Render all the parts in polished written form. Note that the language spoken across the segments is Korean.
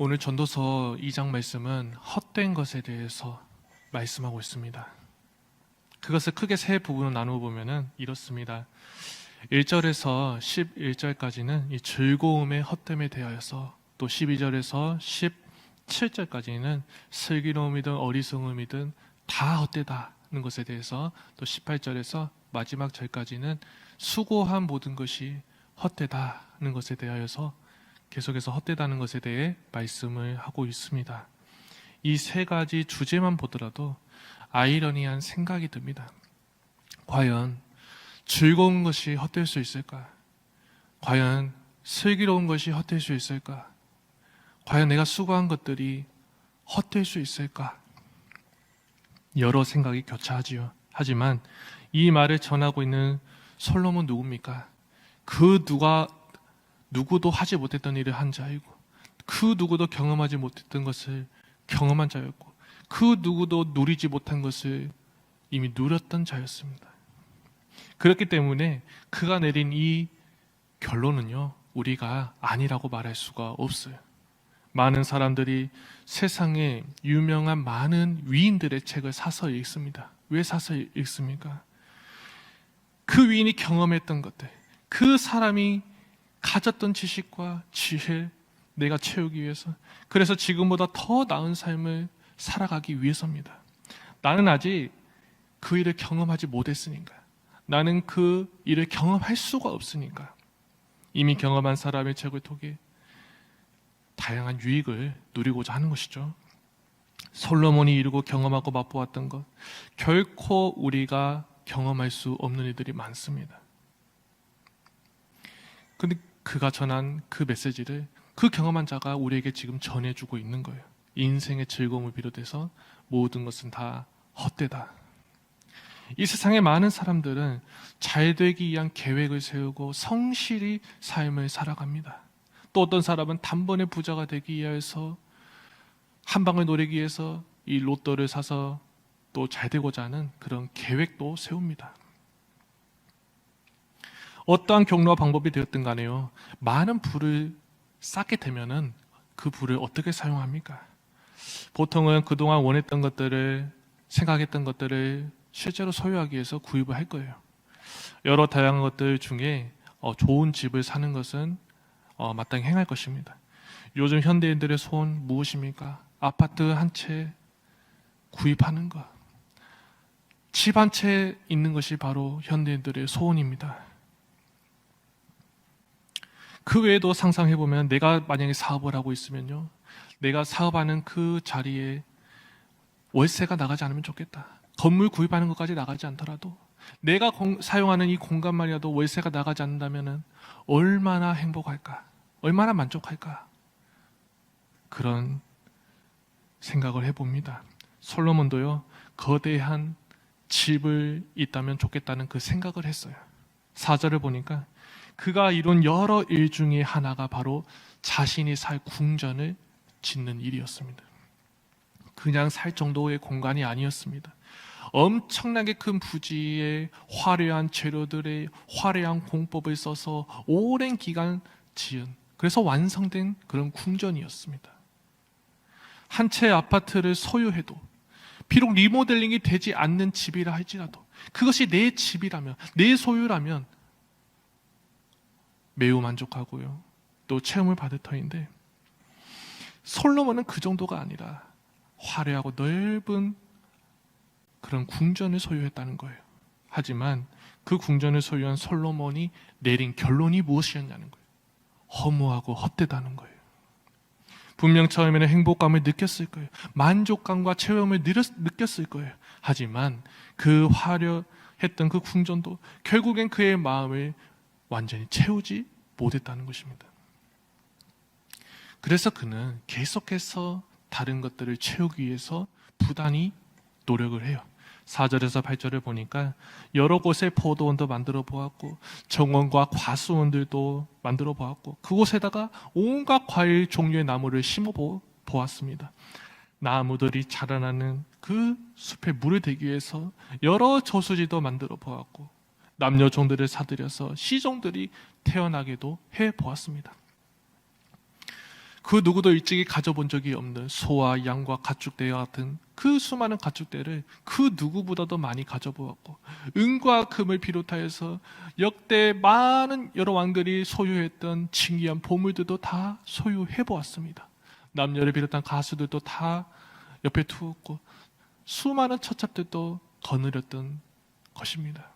오늘 전도서 2장 말씀은 헛된 것에 대해서 말씀하고 있습니다. 그것을 크게 세 부분으로 나누어 보면은 이렇습니다. 1절에서 11절까지는 이 즐거움의 헛됨에 대하여서, 또 12절에서 17절까지는 슬기로움이든 어리석음이든 다 헛되다는 것에 대해서, 또 18절에서 마지막 절까지는 수고한 모든 것이 헛되다는 것에 대하여서 계속해서 헛되다는 것에 대해 말씀을 하고 있습니다. 이 세 가지 주제만 보더라도 아이러니한 생각이 듭니다. 과연 즐거운 것이 헛될 수 있을까? 과연 슬기로운 것이 헛될 수 있을까? 과연 내가 수고한 것들이 헛될 수 있을까? 여러 생각이 교차하지요. 하지만 이 말을 전하고 있는 솔로몬 누굽니까? 그 누구도 하지 못했던 일을 한 자이고, 그 누구도 경험하지 못했던 것을 경험한 자였고, 그 누구도 누리지 못한 것을 이미 누렸던 자였습니다. 그렇기 때문에 그가 내린 이 결론은요, 우리가 아니라고 말할 수가 없어요. 많은 사람들이 세상에 유명한 많은 위인들의 책을 사서 읽습니다. 왜 사서 읽습니까? 그 위인이 경험했던 것들, 그 사람이 가졌던 지식과 지혜를 내가 채우기 위해서, 그래서 지금보다 더 나은 삶을 살아가기 위해서입니다. 나는 아직 그 일을 경험하지 못했으니까, 나는 그 일을 경험할 수가 없으니까 이미 경험한 사람의 책을 통해 다양한 유익을 누리고자 하는 것이죠. 솔로몬이 이루고 경험하고 맛보았던 것, 결코 우리가 경험할 수 없는 일들이 많습니다. 근데 그가 전한 그 메시지를 그 경험한 자가 우리에게 지금 전해주고 있는 거예요. 인생의 즐거움을 비롯해서 모든 것은 다 헛되다. 이 세상의 많은 사람들은 잘 되기 위한 계획을 세우고 성실히 삶을 살아갑니다. 또 어떤 사람은 단번에 부자가 되기 위해서, 한 방을 노리기 위해서 이 로또를 사서 또 잘 되고자 하는 그런 계획도 세웁니다. 어떠한 경로와 방법이 되었든 간에요, 많은 부를 쌓게 되면은 그 부를 어떻게 사용합니까? 보통은 그동안 원했던 것들을, 생각했던 것들을 실제로 소유하기 위해서 구입을 할 거예요. 여러 다양한 것들 중에 좋은 집을 사는 것은 마땅히 행할 것입니다. 요즘 현대인들의 소원 무엇입니까? 아파트 한 채 구입하는 것, 집 한 채 있는 것이 바로 현대인들의 소원입니다. 그 외에도 상상해보면, 내가 만약에 사업을 하고 있으면요, 내가 사업하는 그 자리에 월세가 나가지 않으면 좋겠다. 건물 구입하는 것까지 나가지 않더라도 내가 사용하는 이 공간만이라도 월세가 나가지 않는다면 얼마나 행복할까? 얼마나 만족할까? 그런 생각을 해봅니다. 솔로몬도요, 거대한 집을 있다면 좋겠다는 그 생각을 했어요. 4절을 보니까 그가 이룬 여러 일 중에 하나가 바로 자신이 살 궁전을 짓는 일이었습니다. 그냥 살 정도의 공간이 아니었습니다. 엄청나게 큰 부지에 화려한 재료들의 화려한 공법을 써서 오랜 기간 지은, 그래서 완성된 그런 궁전이었습니다. 한 채 아파트를 소유해도, 비록 리모델링이 되지 않는 집이라 할지라도, 그것이 내 집이라면, 내 소유라면 매우 만족하고요, 또 체험을 받을 터인데, 솔로몬은 그 정도가 아니라 화려하고 넓은 그런 궁전을 소유했다는 거예요. 하지만 그 궁전을 소유한 솔로몬이 내린 결론이 무엇이었냐는 거예요. 허무하고 헛되다는 거예요. 분명 처음에는 행복감을 느꼈을 거예요. 만족감과 체험을 느꼈을 거예요. 하지만 그 화려했던 그 궁전도 결국엔 그의 마음을 완전히 채우지 못했다는 것입니다. 그래서 그는 계속해서 다른 것들을 채우기 위해서 부단히 노력을 해요. 4절에서 8절을 보니까 여러 곳에 포도원도 만들어 보았고 정원과 과수원들도 만들어 보았고 그곳에다가 온갖 과일 종류의 나무를 심어 보았습니다. 나무들이 자라나는 그 숲에 물을 대기 위해서 여러 저수지도 만들어 보았고 남녀 종들을 사들여서 시종들이 태어나게도 해 보았습니다. 그 누구도 일찍이 가져본 적이 없는 소와 양과 가축대와 같은 그 수많은 가축대를 그 누구보다도 많이 가져보았고, 은과 금을 비롯하여서 역대 많은 여러 왕들이 소유했던 진귀한 보물들도 다 소유해 보았습니다. 남녀를 비롯한 가수들도 다 옆에 두었고, 수많은 처첩들도 거느렸던 것입니다.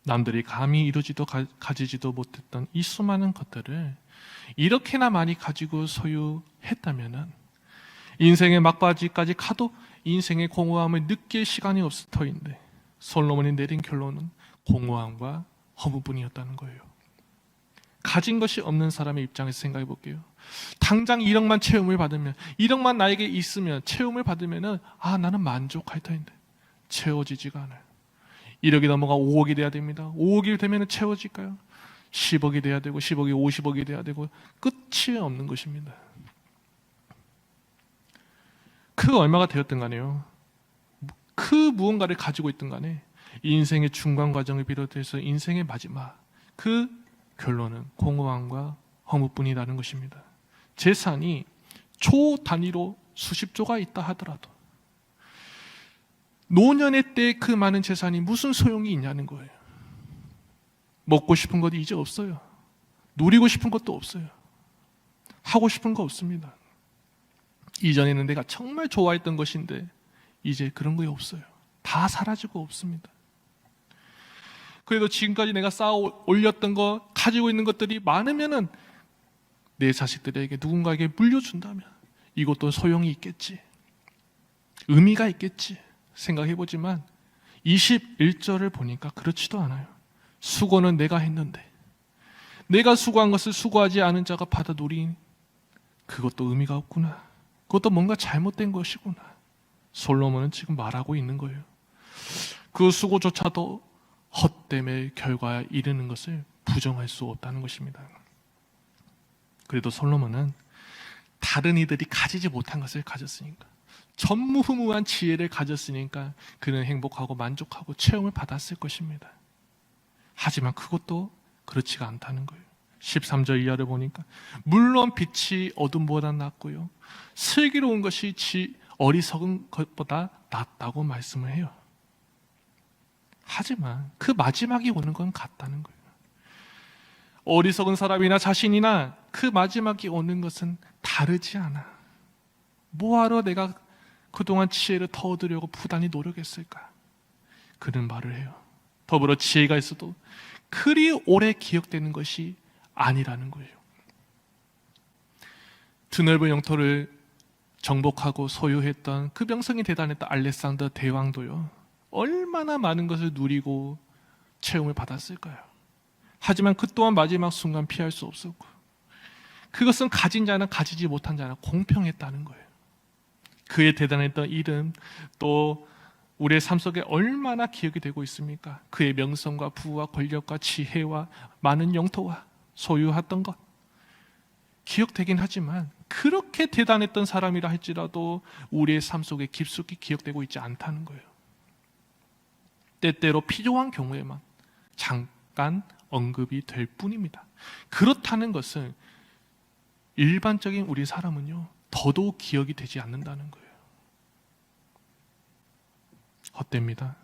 남들이 감히 이루지도 가지지도 못했던 이 수많은 것들을 이렇게나 많이 가지고 소유했다면은 인생의 막바지까지 가도 인생의 공허함을 느낄 시간이 없을 터인데, 솔로몬이 내린 결론은 공허함과 허무뿐이었다는 거예요. 가진 것이 없는 사람의 입장에서 생각해 볼게요. 당장 1억만 채움을 받으면, 1억만 나에게 있으면, 채움을 받으면은 나는 만족할 터인데 채워지지가 않아요. 1억이 넘어가 5억이 돼야 됩니다. 5억이 되면 채워질까요? 10억이 돼야 되고, 10억이 50억이 돼야 되고, 끝이 없는 것입니다. 그 얼마가 되었든 간에요, 그 무언가를 가지고 있든 간에 인생의 중간 과정을 비롯해서 인생의 마지막 그 결론은 공허함과 허무뿐이라는 것입니다. 재산이 조 단위로 수십 조가 있다 하더라도 노년의 때 그 많은 재산이 무슨 소용이 있냐는 거예요. 먹고 싶은 것이 이제 없어요. 누리고 싶은 것도 없어요. 하고 싶은 거 없습니다. 이전에는 내가 정말 좋아했던 것인데 이제 그런 게 없어요. 다 사라지고 없습니다. 그래도 지금까지 내가 쌓아 올렸던 거, 가지고 있는 것들이 많으면은 내 자식들에게 누군가에게 물려준다면 이것도 소용이 있겠지, 의미가 있겠지 생각해보지만 21절을 보니까 그렇지도 않아요. 수고는 내가 했는데 내가 수고한 것을 수고하지 않은 자가 받아 누린 그것도 의미가 없구나. 그것도 뭔가 잘못된 것이구나. 솔로몬은 지금 말하고 있는 거예요. 그 수고조차도 헛됨의 결과에 이르는 것을 부정할 수 없다는 것입니다. 그래도 솔로몬은 다른 이들이 가지지 못한 것을 가졌으니까, 전무후무한 지혜를 가졌으니까 그는 행복하고 만족하고 체험을 받았을 것입니다. 하지만 그것도 그렇지가 않다는 거예요. 13절 이하를 보니까 물론 빛이 어둠보다 낫고요, 슬기로운 것이 어리석은 것보다 낫다고 말씀을 해요. 하지만 그 마지막이 오는 건 같다는 거예요. 어리석은 사람이나 자신이나 그 마지막이 오는 것은 다르지 않아. 뭐하러 내가 그동안 지혜를 더 얻으려고 부단히 노력했을까? 그는 말을 해요. 더불어 지혜가 있어도 그리 오래 기억되는 것이 아니라는 거예요. 드넓은 영토를 정복하고 소유했던 그 명성이 대단했던 알렉산더 대왕도요, 얼마나 많은 것을 누리고 체험을 받았을까요? 하지만 그 또한 마지막 순간 피할 수 없었고, 그것은 가진 자나 가지지 못한 자나 공평했다는 거예요. 그의 대단했던 이름, 또 우리의 삶 속에 얼마나 기억이 되고 있습니까? 그의 명성과 부와 권력과 지혜와 많은 영토와 소유했던 것 기억되긴 하지만, 그렇게 대단했던 사람이라 할지라도 우리의 삶 속에 깊숙이 기억되고 있지 않다는 거예요. 때때로 필요한 경우에만 잠깐 언급이 될 뿐입니다. 그렇다는 것은 일반적인 우리 사람은요, 더더욱 기억이 되지 않는다는 거예요. 헛됩니다.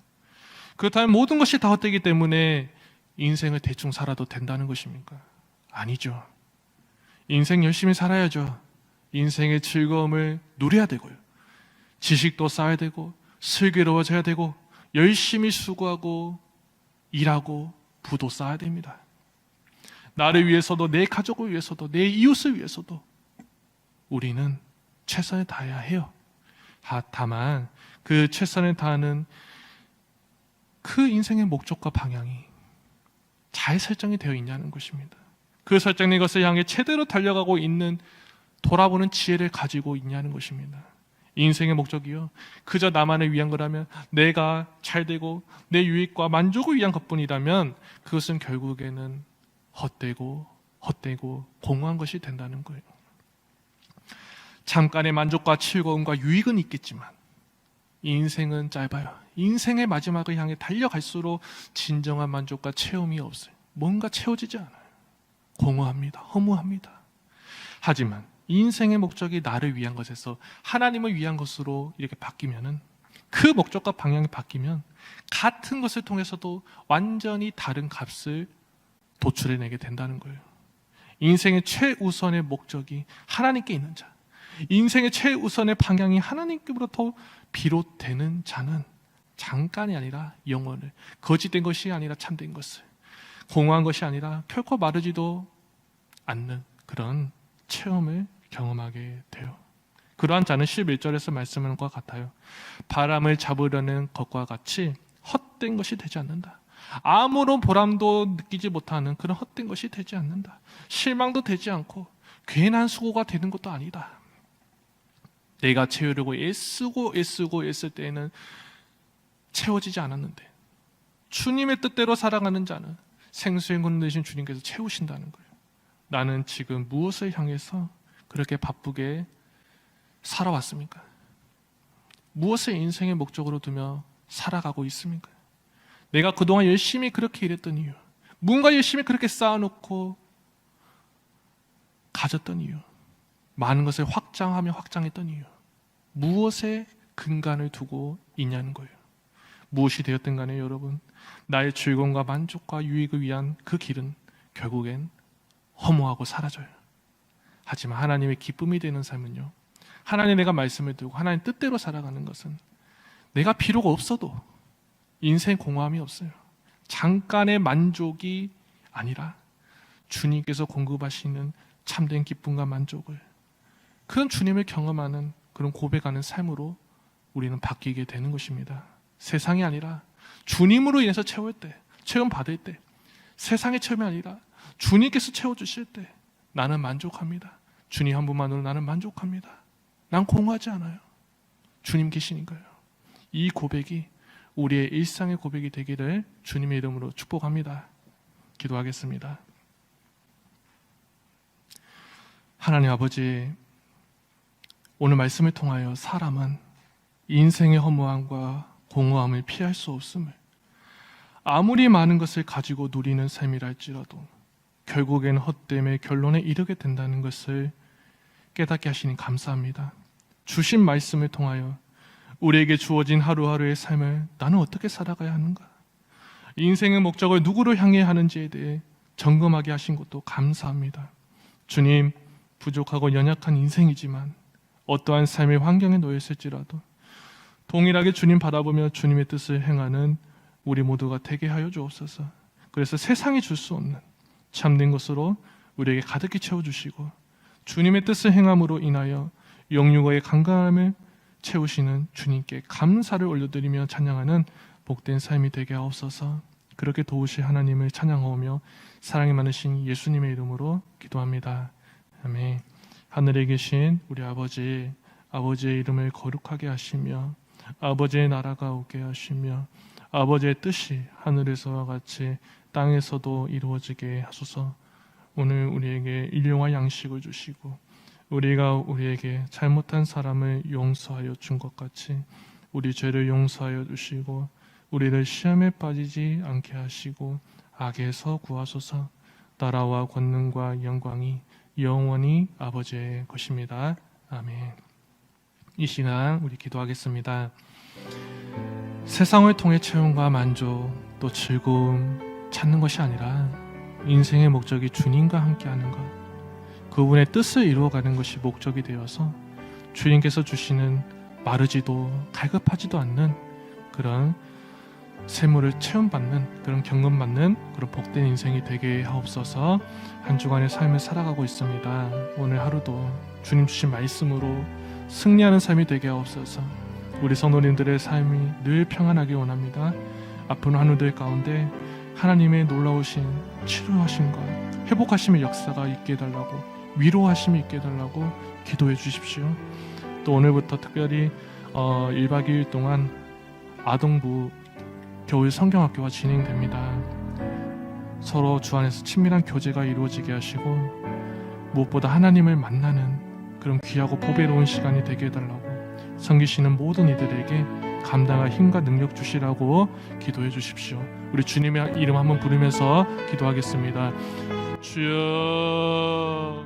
그렇다면 모든 것이 다 헛되기 때문에 인생을 대충 살아도 된다는 것입니까? 아니죠. 인생 열심히 살아야죠. 인생의 즐거움을 누려야 되고요, 지식도 쌓아야 되고, 슬기로워져야 되고, 열심히 수고하고 일하고 부도 쌓아야 됩니다. 나를 위해서도, 내 가족을 위해서도, 내 이웃을 위해서도 우리는 최선을 다해야 해요. 다만 그 최선을 다하는 그 인생의 목적과 방향이 잘 설정이 되어 있냐는 것입니다. 그 설정된 것을 향해 제대로 달려가고 있는, 돌아보는 지혜를 가지고 있냐는 것입니다. 인생의 목적이요, 그저 나만을 위한 거라면, 내가 잘되고 내 유익과 만족을 위한 것뿐이라면 그것은 결국에는 헛되고 공허한 것이 된다는 거예요. 잠깐의 만족과 즐거움과 유익은 있겠지만 인생은 짧아요. 인생의 마지막을 향해 달려갈수록 진정한 만족과 체험이 없어요. 뭔가 채워지지 않아요. 공허합니다. 허무합니다. 하지만 인생의 목적이 나를 위한 것에서 하나님을 위한 것으로 이렇게 바뀌면은, 그 목적과 방향이 바뀌면 같은 것을 통해서도 완전히 다른 값을 도출해내게 된다는 거예요. 인생의 최우선의 목적이 하나님께 있는 자, 인생의 최우선의 방향이 하나님께로부터 비롯되는 자는 잠깐이 아니라 영원을, 거짓된 것이 아니라 참된 것을, 공허한 것이 아니라 결코 마르지도 않는 그런 체험을 경험하게 돼요. 그러한 자는 11절에서 말씀하는 것과 같아요. 바람을 잡으려는 것과 같이 헛된 것이 되지 않는다. 아무런 보람도 느끼지 못하는 그런 헛된 것이 되지 않는다. 실망도 되지 않고 괜한 수고가 되는 것도 아니다. 내가 채우려고 애쓰고 애쓸 때에는 채워지지 않았는데, 주님의 뜻대로 살아가는 자는 생수행군 되신 주님께서 채우신다는 거예요. 나는 지금 무엇을 향해서 그렇게 바쁘게 살아왔습니까? 무엇을 인생의 목적으로 두며 살아가고 있습니까? 내가 그동안 열심히 그렇게 일했던 이유, 뭔가 열심히 그렇게 쌓아놓고 가졌던 이유, 많은 것을 확장했던 이유, 무엇에 근간을 두고 있냐는 거예요. 무엇이 되었든 간에 여러분, 나의 즐거움과 만족과 유익을 위한 그 길은 결국엔 허무하고 사라져요. 하지만 하나님의 기쁨이 되는 삶은요, 하나님 내가 말씀을 듣고 하나님 뜻대로 살아가는 것은 내가 비록 없어도 인생 공허함이 없어요. 잠깐의 만족이 아니라 주님께서 공급하시는 참된 기쁨과 만족을, 그런 주님을 경험하는 그런 고백하는 삶으로 우리는 바뀌게 되는 것입니다. 세상이 아니라 주님으로 인해서 채울 때, 체험 받을 때, 세상의 체험이 아니라 주님께서 채워주실 때 나는 만족합니다. 주님 한 분만으로 나는 만족합니다. 난 공허하지 않아요. 주님 계시니까요. 이 고백이 우리의 일상의 고백이 되기를 주님의 이름으로 축복합니다. 기도하겠습니다. 하나님 아버지, 오늘 말씀을 통하여 사람은 인생의 허무함과 공허함을 피할 수 없음을, 아무리 많은 것을 가지고 누리는 삶이라 할지라도 결국엔 헛됨의 결론에 이르게 된다는 것을 깨닫게 하시니 감사합니다. 주신 말씀을 통하여 우리에게 주어진 하루하루의 삶을 나는 어떻게 살아가야 하는가, 인생의 목적을 누구를 향해 하는지에 대해 점검하게 하신 것도 감사합니다. 주님, 부족하고 연약한 인생이지만 어떠한 삶의 환경에 놓였을지라도 동일하게 주님 바라보며 주님의 뜻을 행하는 우리 모두가 되게 하여 주옵소서. 그래서 세상이 줄 수 없는 참된 것으로 우리에게 가득히 채워주시고 주님의 뜻을 행함으로 인하여 영육의 간간함을 채우시는 주님께 감사를 올려드리며 찬양하는 복된 삶이 되게 하옵소서. 그렇게 도우실 하나님을 찬양하오며 사랑이 많으신 예수님의 이름으로 기도합니다. 아멘. 하늘에 계신 우리 아버지, 아버지의 이름을 거룩하게 하시며 아버지의 나라가 오게 하시며 아버지의 뜻이 하늘에서와 같이 땅에서도 이루어지게 하소서. 오늘 우리에게 일용할 양식을 주시고 우리가 우리에게 잘못한 사람을 용서하여 준 것 같이 우리 죄를 용서하여 주시고 우리를 시험에 빠지지 않게 하시고 악에서 구하소서. 나라와 권능과 영광이 영원히 아버지의 것입니다. 아멘. 이 시간 우리 기도하겠습니다. 세상을 통해 체험과 만족 또 즐거움 찾는 것이 아니라 인생의 목적이 주님과 함께하는 것, 그분의 뜻을 이루어가는 것이 목적이 되어서 주님께서 주시는 마르지도 갈급하지도 않는 그런 세물을 체험받는, 그런 경험받는 그런 복된 인생이 되게 하옵소서. 한 주간의 삶을 살아가고 있습니다. 오늘 하루도 주님 주신 말씀으로 승리하는 삶이 되게 하옵소서. 우리 성도님들의 삶이 늘 평안하기 원합니다. 아픈 환우들 가운데 하나님의 놀라우신 치료하심과 회복하심의 역사가 있게 해달라고, 위로하심이 있게 해달라고 기도해 주십시오. 또 오늘부터 특별히 1박 2일 동안 아동부 겨울 성경학교가 진행됩니다. 서로 주 안에서 친밀한 교제가 이루어지게 하시고 무엇보다 하나님을 만나는 그런 귀하고 보배로운 시간이 되게 해달라고, 섬기시는 모든 이들에게 감당할 힘과 능력 주시라고 기도해 주십시오. 우리 주님의 이름 한번 부르면서 기도하겠습니다. 주여.